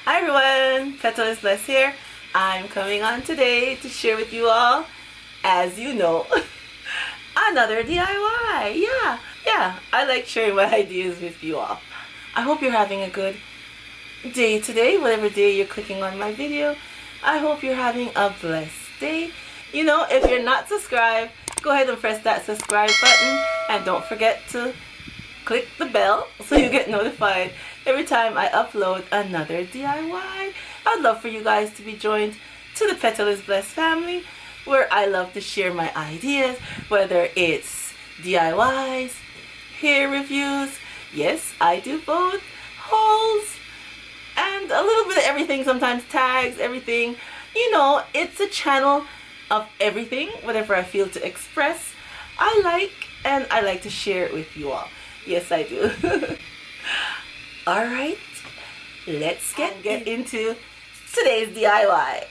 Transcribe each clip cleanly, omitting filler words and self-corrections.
Hi everyone, Petal is Blessed here. I'm coming on today to share with you all, as you know, another DIY. Yeah, I like sharing my ideas with you all. I hope you're having a good day today, whatever day you're clicking on my video. I hope you're having a blessed day. You know, if you're not subscribed, go ahead and press that subscribe button and don't forget to click the bell so you get notified every time I upload another DIY. I'd love for you guys to be joined to the Petal is Blessed family, where I love to share my ideas, whether it's DIYs, hair reviews, yes, I do both, hauls, and a little bit of everything, sometimes tags, everything. You know, it's a channel of everything, whatever I feel to express, I like to share it with you all. Yes, I do. Alright, let's get into today's DIY.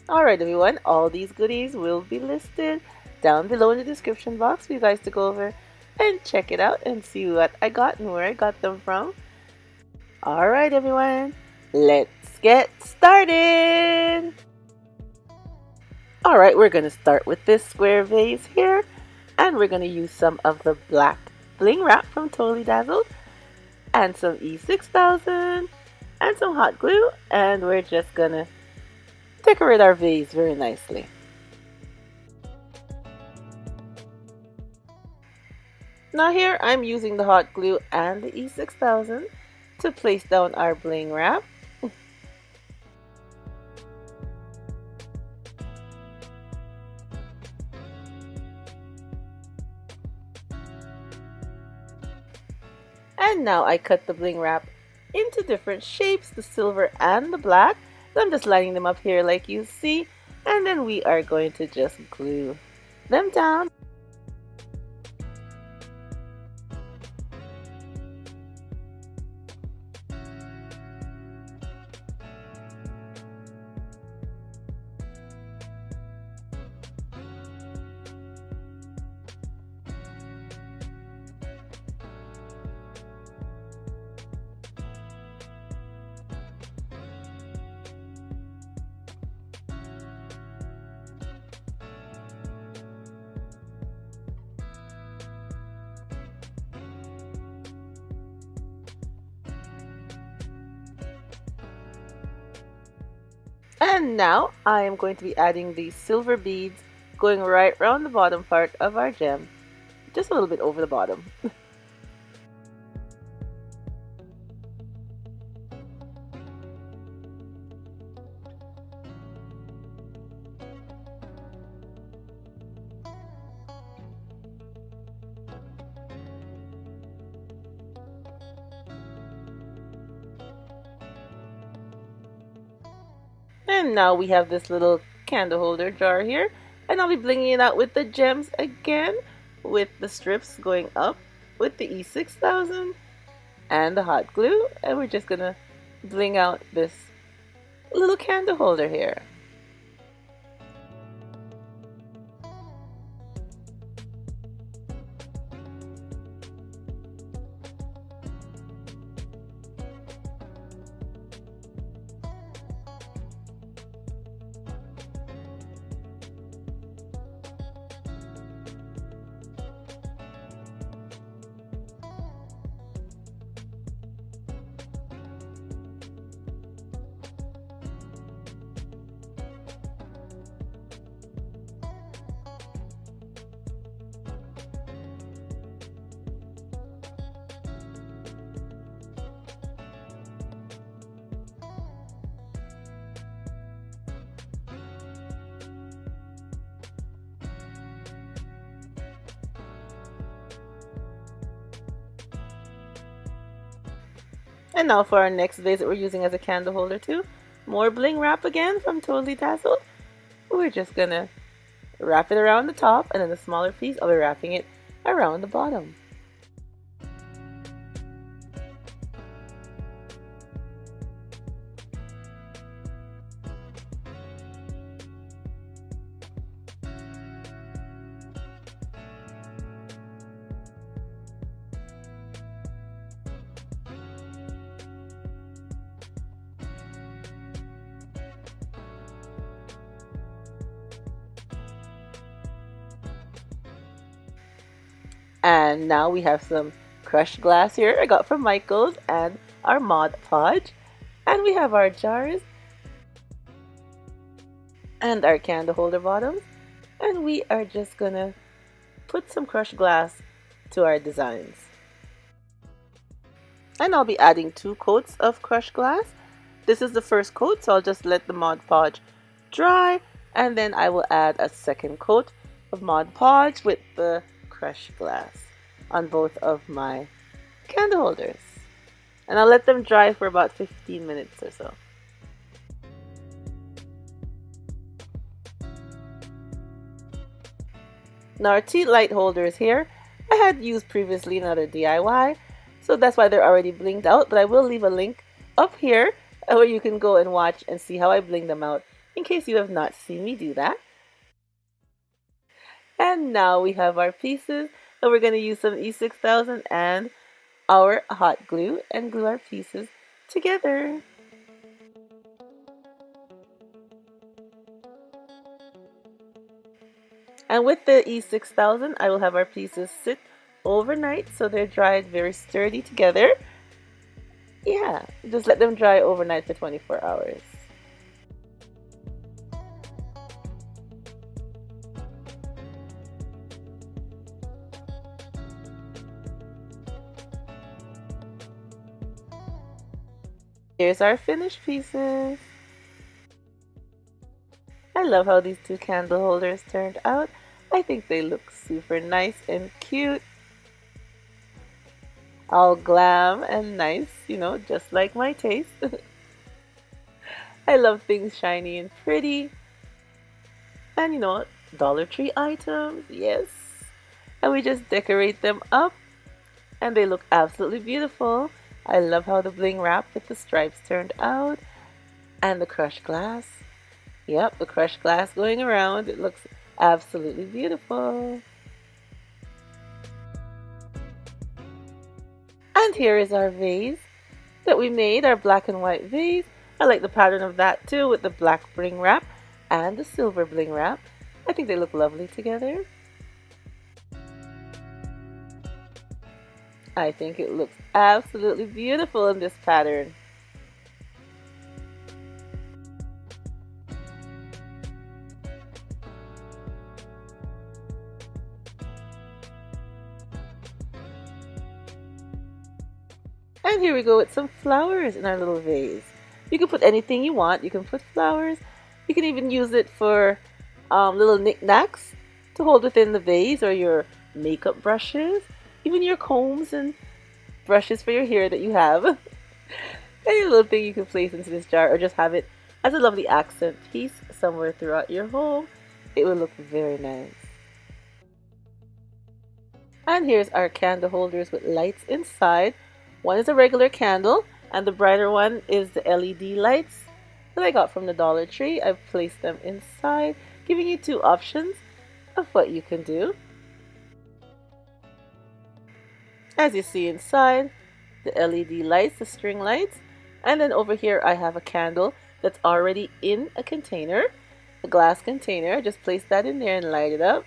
Alright everyone, all these goodies will be listed down below in the description box for you guys to go over and check it out and see what I got and where I got them from. Alright everyone, let's get started! Alright, we're going to start with this square vase here, and we're going to use some of the black bling wrap from Totally Dazzled and some E6000 and some hot glue, and we're just going to decorate our vase very nicely. Now here I'm using the hot glue and the E6000 to place down our bling wrap. And now I cut the bling wrap into different shapes, the silver and the black. So I'm just lining them up here like you see, and then we are going to just glue them down. And now I am going to be adding these silver beads going right around the bottom part of our gem, just a little bit over the bottom. And now we have this little candle holder jar here, and I'll be blinging it out with the gems again, with the strips going up with the E6000 and the hot glue, and we're just gonna bling out this little candle holder here. And now for our next vase that we're using as a candle holder too. More bling wrap again from Totally Dazzled. We're just gonna wrap it around the top, and then the smaller piece I'll be wrapping it around the bottom. And now we have some crushed glass here I got from Michael's and our Mod Podge. And we have our jars and our candle holder bottoms. And we are just gonna put some crushed glass to our designs. And I'll be adding 2 coats of crushed glass. This is the first coat, so I'll just let the Mod Podge dry, and then I will add a second coat of Mod Podge with the crushed glass on both of my candle holders. And I'll let them dry for about 15 minutes or so. Now our tea light holders here, I had used previously another DIY, so that's why they're already blinged out, but I will leave a link up here where you can go and watch and see how I bling them out in case you have not seen me do that. And now we have our pieces, and we're going to use some E6000 and our hot glue and glue our pieces together. And with the E6000, I will have our pieces sit overnight so they're dried very sturdy together. Yeah, just let them dry overnight for 24 hours. Here's our finished pieces. I love how these 2 candle holders turned out. I think they look super nice and cute. All glam and nice, you know, just like my taste. I love things shiny and pretty. And you know, Dollar Tree items, yes. And we just decorate them up and they look absolutely beautiful. I love how the bling wrap with the stripes turned out. And the crushed glass. Yep, the crushed glass going around. It looks absolutely beautiful. And here is our vase that we made, our black and white vase. I like the pattern of that too, with the black bling wrap and the silver bling wrap. I think they look lovely together. I think it looks absolutely beautiful in this pattern. And here we go with some flowers in our little vase. You can put anything you want. You can put flowers. You can even use it for little knickknacks to hold within the vase, or your makeup brushes, even your combs and brushes for your hair that you have. Any little thing you can place into this jar, or just have it as a lovely accent piece somewhere throughout your home. It will look very nice. And here's our candle holders with lights inside. One is a regular candle, and the brighter one is the LED lights that I got from the Dollar Tree. I've placed them inside, giving you 2 options of what you can do. As you see inside, the LED lights, the string lights, and then over here I have a candle that's already in a container, a glass container. Just place that in there and light it up.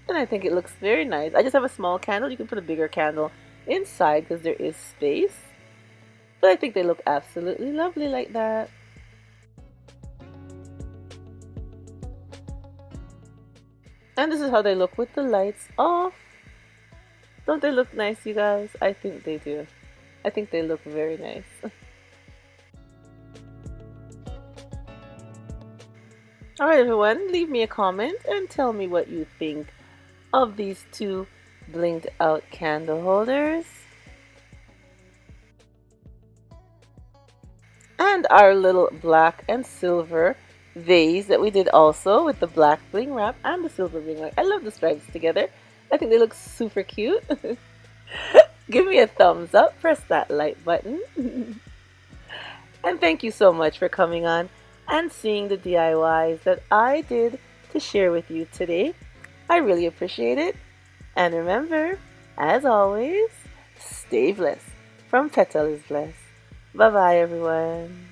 And I think it looks very nice. I just have a small candle. You can put a bigger candle inside because there is space. But I think they look absolutely lovely like that. And this is how they look with the lights off. Don't they look nice, you guys? I think they do. I think they look very nice. Alright everyone, leave me a comment and tell me what you think of these 2 blinged out candle holders. And our little black and silver vase that we did also with the black bling wrap and the silver bling wrap. I love the stripes together. I think they look super cute. Give me a thumbs up, press that like button. And thank you so much for coming on and seeing the DIYs that I did to share with you today. I really appreciate it. And remember, as always, stay blessed. From Petal is Blessed. Bye-bye, everyone.